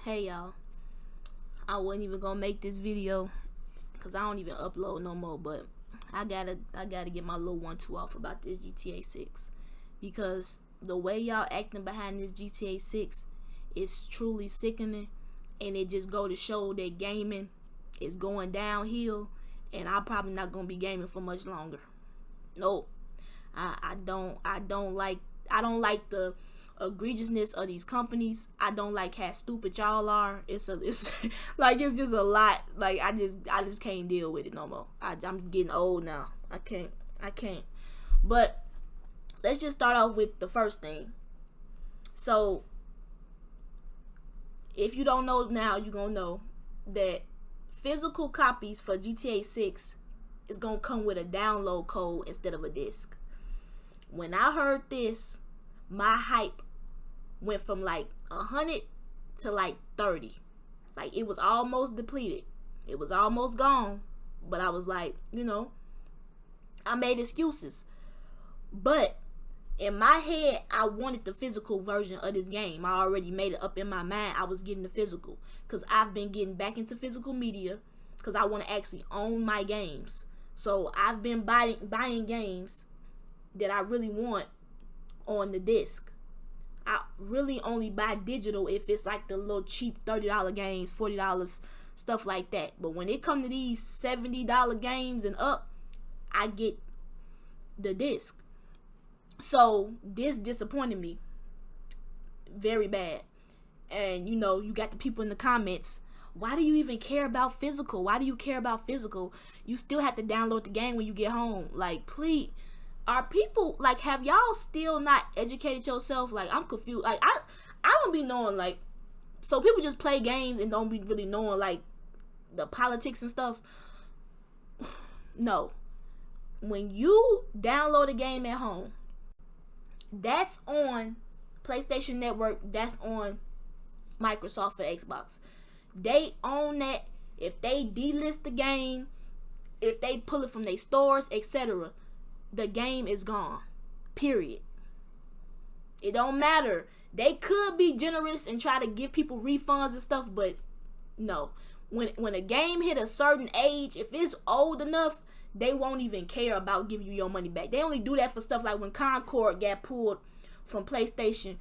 Hey y'all, I wasn't even gonna make this video because I don't even upload no more, but I gotta get my little 1-2 off about this GTA 6 because the way y'all acting behind this GTA 6 is truly sickening, and it just go to show that gaming is going downhill, and I'm probably not gonna be gaming for much longer. Nope, I don't like the egregiousness of these companies. I don't like how stupid y'all are. It's like it's just a lot. Like I just can't deal with it no more. I'm getting old now. I can't. But let's just start off with the first thing. So if you don't know now, you're gonna know that physical copies for GTA 6 is gonna come with a download code instead of a disc. When I heard this, my hype went from like 100 to like 30. Like it was almost depleted. It was almost gone. But I was like, I made excuses. But in my head, I wanted the physical version of this game. I already made it up in my mind. I was getting the physical because I've been getting back into physical media because I want to actually own my games. So I've been buying games that I really want on the disc. I really only buy digital if it's like the little cheap $30 games, $40, stuff like that. But when it comes to these $70 games and up, I get the disc. So this disappointed me very bad. And you got the people in the comments, why do you even care about physical? Why do you care about physical? You still have to download the game when you get home. Like, please. Are people, like, have y'all still not educated yourself? Like, I'm confused. Like, I don't be knowing, like, so people just play games and don't be really knowing, like, the politics and stuff. No. When you download a game at home, that's on PlayStation Network, that's on Microsoft for Xbox. They own that. If they delist the game, if they pull it from their stores, etc., the game is gone. Period. It don't matter. They could be generous and try to give people refunds and stuff, but no. When a game hit a certain age, if it's old enough, they won't even care about giving you your money back. They only do that for stuff like when Concord got pulled from PlayStation.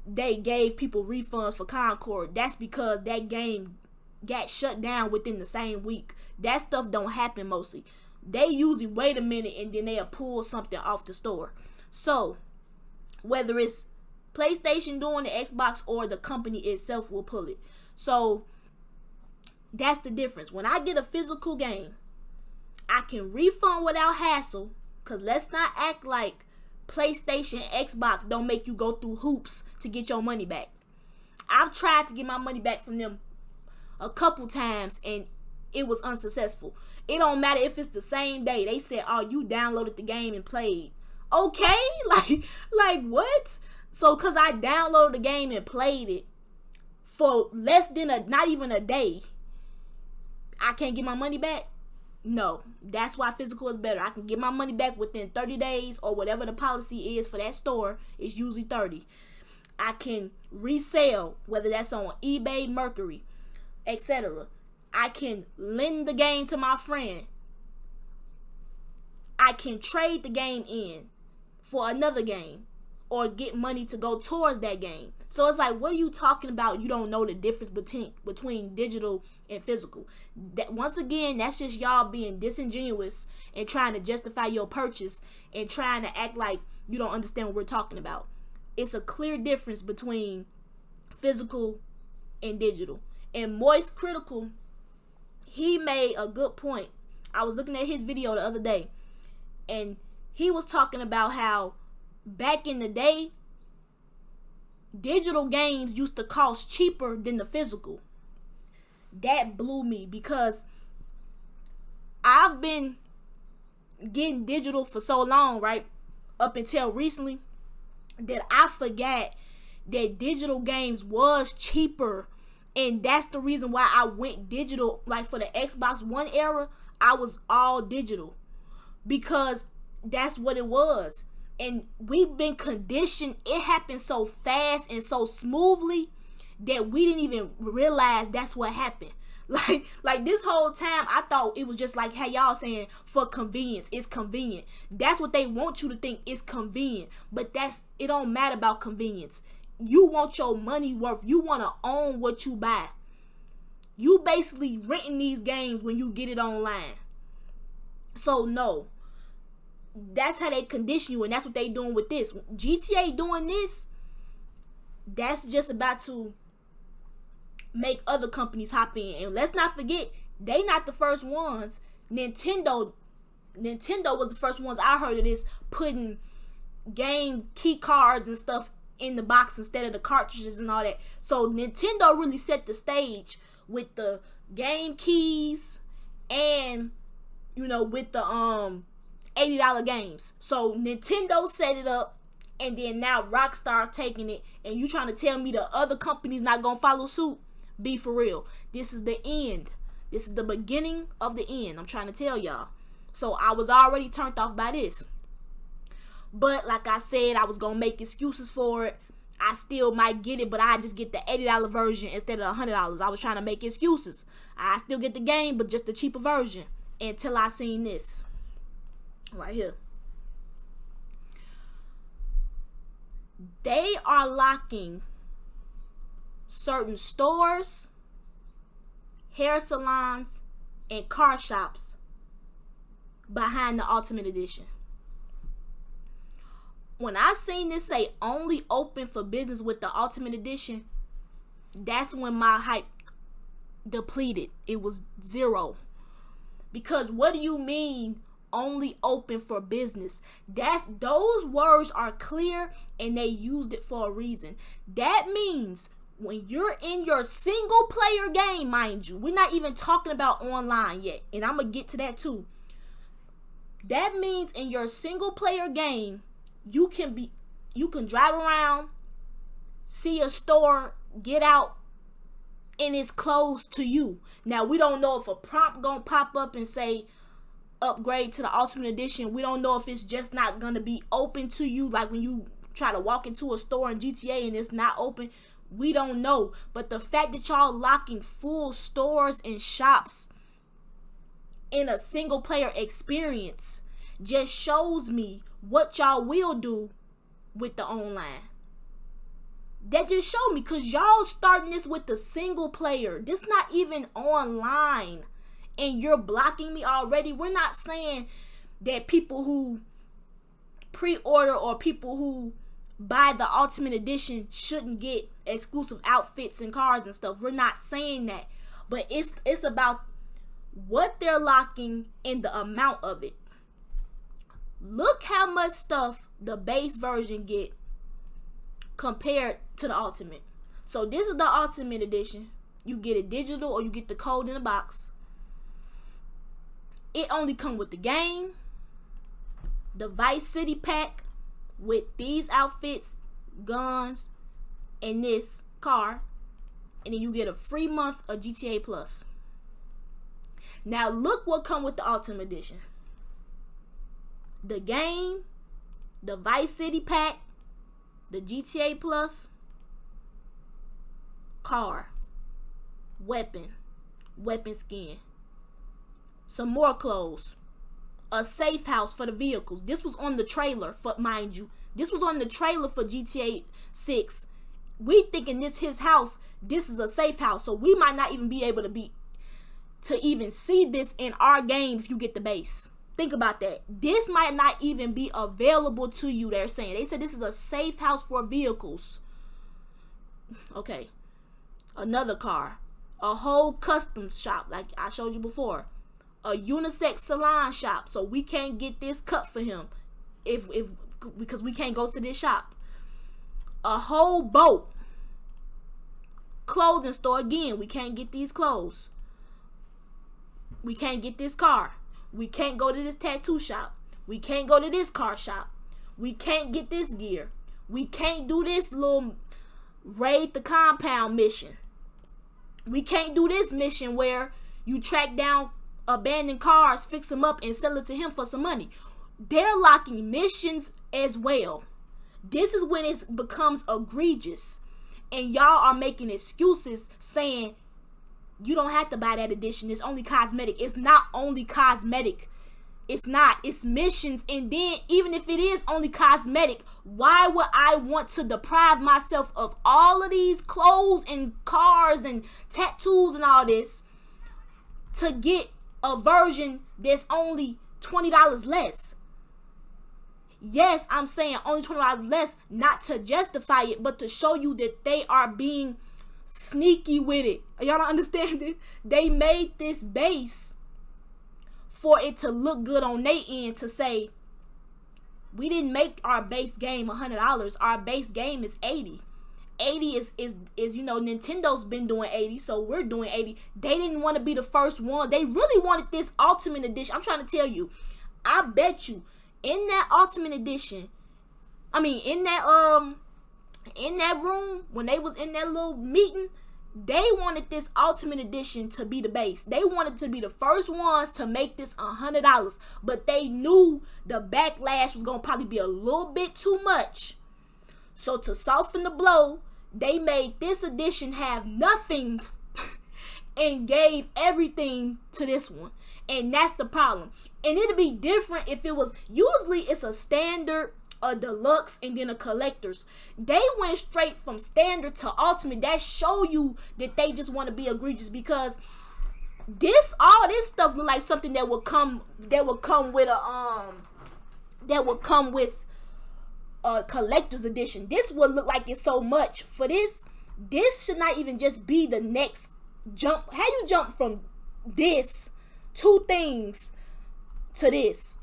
They gave people refunds for Concord. That's because that game got shut down within the same week. That stuff don't happen mostly. They usually wait a minute and then they'll pull something off the store. So, whether it's PlayStation doing the Xbox or the company itself will pull it. So, that's the difference. When I get a physical game, I can refund without hassle. Because let's not act like PlayStation and Xbox don't make you go through hoops to get your money back. I've tried to get my money back from them a couple times and it was unsuccessful. It don't matter if it's the same day. They said, oh, you downloaded the game and played. Okay? Like what? So, because I downloaded the game and played it for less than not even a day, I can't get my money back? No. That's why physical is better. I can get my money back within 30 days or whatever the policy is for that store. It's usually 30. I can resell, whether that's on eBay, Mercury, etc. I can lend the game to my friend. I can trade the game in for another game or get money to go towards that game. So it's like, what are you talking about? You don't know the difference between digital and physical. That once again, that's just y'all being disingenuous and trying to justify your purchase and trying to act like you don't understand what we're talking about. It's a clear difference between physical and digital. And Moist Critical, he made a good point. I was looking at his video the other day, and he was talking about how back in the day, digital games used to cost cheaper than the physical. That blew me because I've been getting digital for so long, right? Up until recently, that I forgot that digital games was cheaper. And that's the reason why I went digital. Like for the Xbox One era, I was all digital. Because that's what it was. And we've been conditioned. It happened so fast and so smoothly that we didn't even realize that's what happened. Like this whole time, I thought it was just like, hey, y'all saying for convenience, it's convenient. That's what they want you to think, it's convenient. But it don't matter about convenience. You want your money worth. You want to own what you buy. You basically renting these games when you get it online. So no, that's how they condition you, and that's what they doing with this. GTA doing this, that's just about to make other companies hop in. And let's not forget, they not the first ones. Nintendo was the first ones I heard of this, putting game key cards and stuff in the box instead of the cartridges and all that. So Nintendo really set the stage with the game keys and, you know, with the $80 games. So Nintendo set it up, and then now Rockstar taking it, and you trying to tell me the other companies not gonna follow suit? Be for real. This is the end. This is the beginning of the end. I'm trying to tell y'all. So I was already turned off by this. But like I said, I was gonna make excuses for it. I still might get it, but I just get the $80 version instead of $100. I was trying to make excuses. I still get the game, but just the cheaper version, until I seen this right here. They are locking certain stores, hair salons, and car shops behind the Ultimate Edition. When I seen this say only open for business with the Ultimate Edition, that's when my hype depleted. It was zero. Because what do you mean only open for business? Those words are clear, and they used it for a reason. That means when you're in your single player game, mind you, we're not even talking about online yet, and I'm gonna get to that too. That means in your single player game, you can drive around, see a store, get out, and it's closed to you. Now, we don't know if a prompt gonna pop up and say upgrade to the Ultimate Edition. We don't know if it's just not gonna be open to you, like when you try to walk into a store in GTA and it's not open. We don't know. But the fact that y'all locking full stores and shops in a single player experience just shows me what y'all will do with the online. That just showed me, because y'all starting this with the single player. This not even online, and you're blocking me already. We're not saying that people who pre-order or people who buy the Ultimate Edition shouldn't get exclusive outfits and cars and stuff. We're not saying that, but it's about what they're locking and the amount of it. Look how much stuff the base version get compared to the Ultimate. So this is the Ultimate Edition. You get it digital or you get the code in the box. It only comes with the game, the Vice City pack with these outfits, guns, and this car, and then you get a free month of GTA Plus. Now look what comes with the Ultimate Edition. The game, the Vice City pack, the GTA Plus, car, weapon skin, some more clothes, a safe house for the vehicles. This was on the trailer, for mind you. This was on the trailer for GTA 6. We thinking this his house. This is a safe house, so we might not even be able to even see this in our game if you get the base. Think about that. This might not even be available to you. They said this is a safe house for vehicles. Okay. Another car. A whole custom shop, like I showed you before. A unisex salon shop, so we can't get this cut for him because we can't go to this shop. A whole boat. Clothing store, again, we can't get these clothes. We can't get this car. We can't go to this tattoo shop. We can't go to this car shop. We can't get this gear. We can't do this little raid the compound mission. We can't do this mission where you track down abandoned cars, fix them up, and sell it to him for some money. They're locking missions as well. This is when it becomes egregious. And y'all are making excuses saying you don't have to buy that edition. It's only cosmetic. It's not only cosmetic. It's not. It's missions. And then even if it is only cosmetic, why would I want to deprive myself of all of these clothes and cars and tattoos and all this to get a version that's only $20 less? Yes, I'm saying only $20 less, not to justify it, but to show you that they are being sneaky with it. Y'all don't understand it? They made this base for it to look good on their end, to say, we didn't make our base game $100. Our base game is $80. 80 is Nintendo's been doing 80, so we're doing 80. They didn't want to be the first one. They really wanted this Ultimate Edition. I'm trying to tell you, I bet you, in that Ultimate Edition, in that room, when they was in that little meeting, they wanted this Ultimate Edition to be the base. They wanted to be the first ones to make this $100, but they knew the backlash was gonna probably be a little bit too much. So to soften the blow, they made this edition have nothing and gave everything to this one. And that's the problem. And it'd be different if it was, usually it's a standard, a deluxe, and then a collector's. They went straight from standard to ultimate. That show you that they just want to be egregious, because all this stuff look like something that would come with a collector's edition. This would look like it's so much for this. This should not even just be the next jump. How you jump from this two things to this,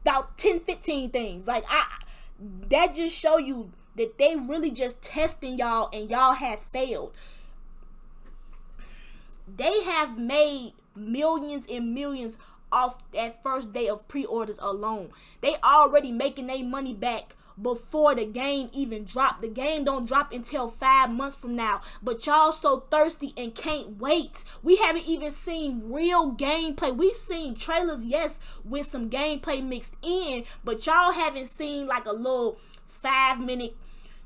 about 10-15 things, like that just show you that they really just testing y'all, and y'all have failed. They have made millions and millions off that first day of pre-orders alone. They already making their money back before the game even dropped. The game don't drop until 5 months from now, but y'all so thirsty and can't wait. We haven't even seen real gameplay. We've seen trailers, yes, with some gameplay mixed in, but y'all haven't seen like a little 5-minute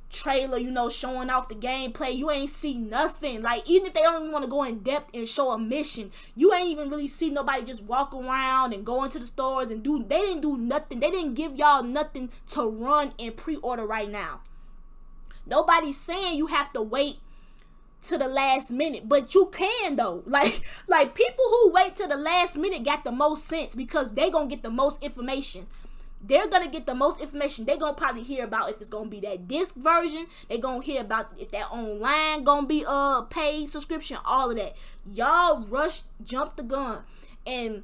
trailer, showing off the gameplay. You ain't see nothing. Like, even if they don't even want to go in depth and show a mission, you ain't even really see nobody just walk around and go into the stores and they didn't do nothing. They didn't give y'all nothing to run and pre-order right now. Nobody's saying you have to wait to the last minute, but you can though. Like people who wait to the last minute got the most sense, because they gonna get the most information. They're gonna get the most information. They're gonna probably hear about if it's gonna be that disc version. They're gonna hear about if that online gonna be a paid subscription, all of that. Y'all jump the gun, and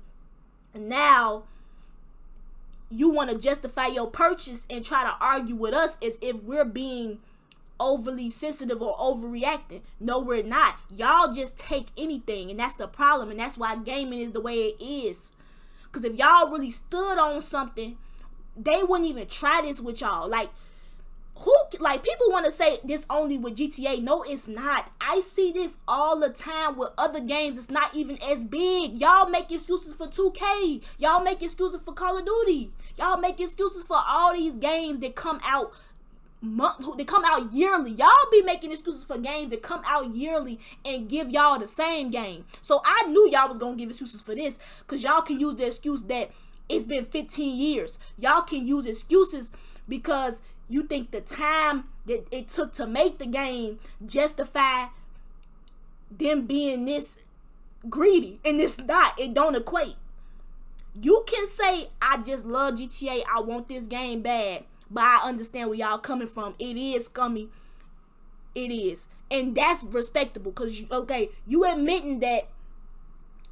now you want to justify your purchase and try to argue with us as if we're being overly sensitive or overreacting. No, we're not. Y'all just take anything, and that's the problem, and that's why gaming is the way it is. Because if y'all really stood on something, they wouldn't even try this with y'all. People want to say this only with GTA. No, it's not. I see this all the time with other games. It's not even as big. Y'all make excuses for 2K. Y'all make excuses for Call of Duty. Y'all make excuses for all these games that come out yearly. Y'all be making excuses for games that come out yearly and give y'all the same game. So I knew y'all was gonna give excuses for this, because y'all can use the excuse that it's been 15 years. Y'all can use excuses because you think the time that it took to make the game justify them being this greedy, and it's not. It don't equate. You can say, I just love GTA, I want this game bad, but I understand where y'all coming from. It is scummy. It is. And that's respectable, because you admitting that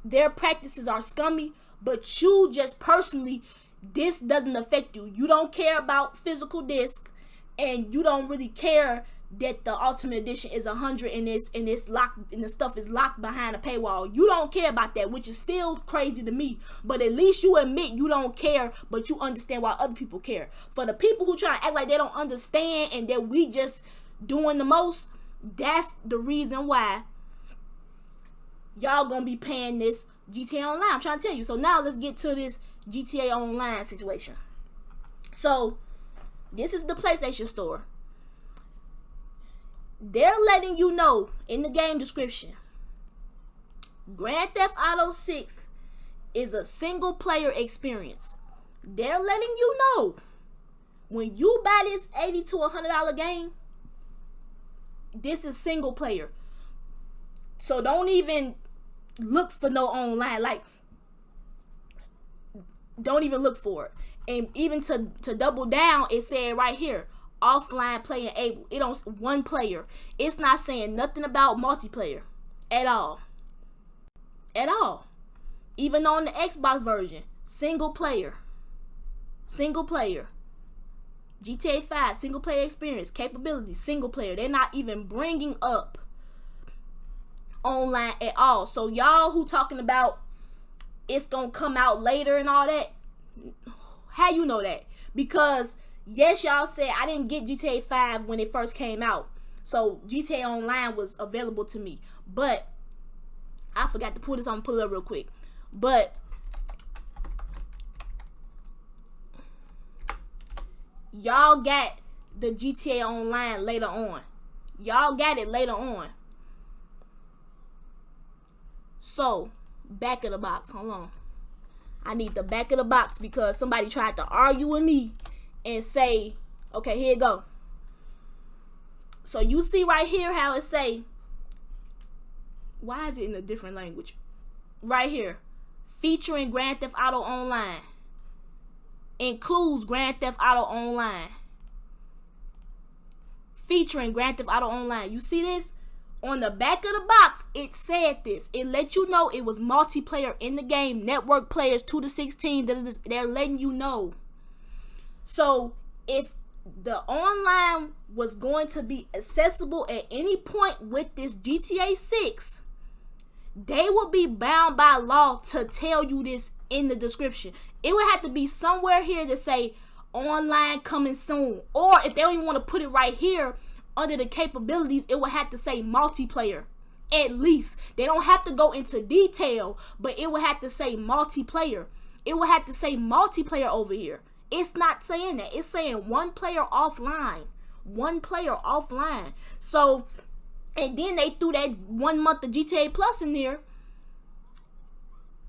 their practices are scummy, but you just personally, this doesn't affect you. You don't care about physical disc, and you don't really care that the Ultimate Edition is 100 and it's locked, and the stuff is locked behind a paywall. You don't care about that, which is still crazy to me. But at least you admit you don't care, but you understand why other people care. For the people who try to act like they don't understand and that we just doing the most, that's the reason why y'all gonna be paying this GTA Online. I'm trying to tell you. So now let's get to this GTA Online situation. So this is the PlayStation Store. they're letting you know in the game description, Grand Theft Auto 6 is a single player experience. They're letting you know when you buy this $80 to $100 game, this is single player. So don't even look for no online. Like, don't even look for it. And even to double down, it said right here, offline play enabled. It on one player. It's not saying nothing about multiplayer at all. At all. Even on the Xbox version, single player. Single player. GTA 5, single player experience, capabilities, single player. They're not even bringing up online at all. So y'all who talking about it's gonna come out later and all that, how you know that? Because yes, y'all said I didn't get GTA 5 when it first came out, so GTA Online was available to me, but I forgot to pull this on, pull it up real quick. But y'all got the GTA Online later on. Y'all got it later on. So, back of the box. Hold on. I need the back of the box because somebody tried to argue with me and say, okay, here you go. So you see right here how it say, why is it in a different language? Right here. Featuring Grand Theft Auto Online. Includes Grand Theft Auto Online. Featuring Grand Theft Auto Online. You see this? On the back of the box, it said this. It let you know it was multiplayer in the game. Network players 2 to 16. They're letting you know. So, if the online was going to be accessible at any point with this GTA 6, they will be bound by law to tell you this in the description. It would have to be somewhere here to say online coming soon. Or if they don't even want to put it right here under the capabilities, it would have to say multiplayer. At least. They don't have to go into detail, but it would have to say multiplayer. It would have to say multiplayer over here. It's not saying that. It's saying one player offline. One player offline. So, and then they threw that 1 month of GTA Plus in there.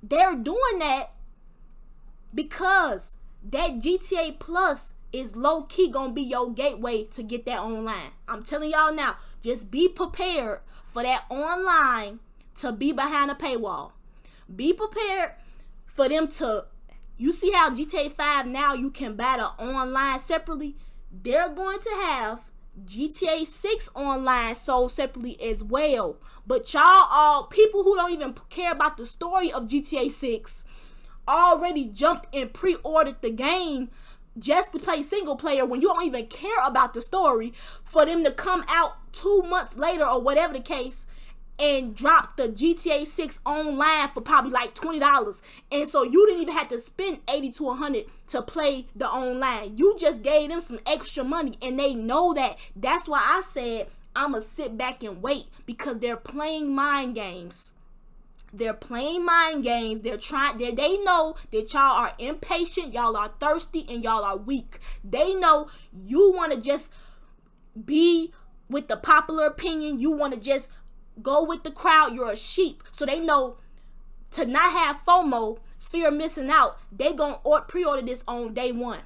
They're doing that because that GTA Plus is low-key gonna be your gateway to get that online. I'm telling y'all now, just be prepared for that online to be behind a paywall. Be prepared for them to, you see how GTA 5 now you can buy the online separately? They're going to have GTA 6 online sold separately as well. But y'all all, people who don't even care about the story of GTA 6, already jumped and pre-ordered the game just to play single player when you don't even care about the story, for them to come out 2 months later or whatever the case and drop the GTA 6 online for probably like $20. And so you didn't even have to spend $80 to $100 to play the online. You just gave them some extra money and they know that. That's why I said I'ma sit back and wait, because they're playing mind games. They're playing mind games. They know that y'all are impatient, y'all are thirsty, and y'all are weak. They know you want to just be with the popular opinion. You want to just go with the crowd. You're a sheep. So they know to not have FOMO, fear of missing out, they gonna pre-order this on day one.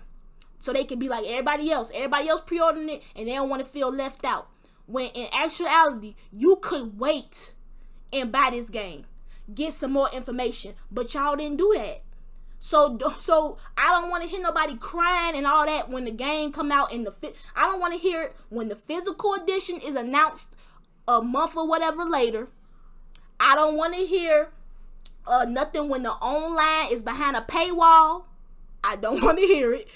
So they can be like everybody else. Everybody else pre-ordering it and they don't want to feel left out. When in actuality, you could wait and buy this game. Get some more information, but y'all didn't do that. So I don't want to hear nobody crying and all that when the game come out in I don't want to hear it when the physical edition is announced a month or whatever later. I don't want to hear nothing when the online is behind a paywall. I don't want to hear it.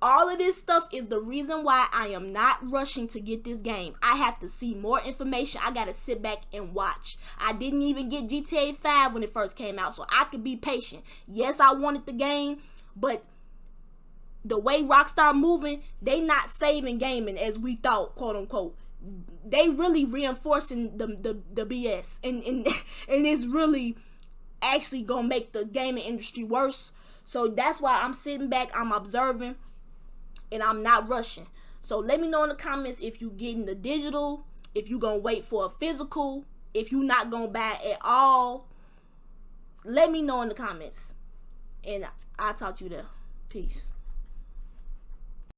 All of this stuff is the reason why I am not rushing to get this game. I have to see more information. I got to sit back and watch. I didn't even get GTA 5 when it first came out, so I could be patient. Yes, I wanted the game, but the way Rockstar moving, they not saving gaming as we thought, quote unquote. They really reinforcing the BS, and it's really actually gonna make the gaming industry worse. So that's why I'm sitting back, I'm observing, and I'm not rushing. So let me know in the comments if you getting the digital if you gonna wait for a physical, if you not gonna buy at all, let me know in the comments. And I'll talk to you there. Peace.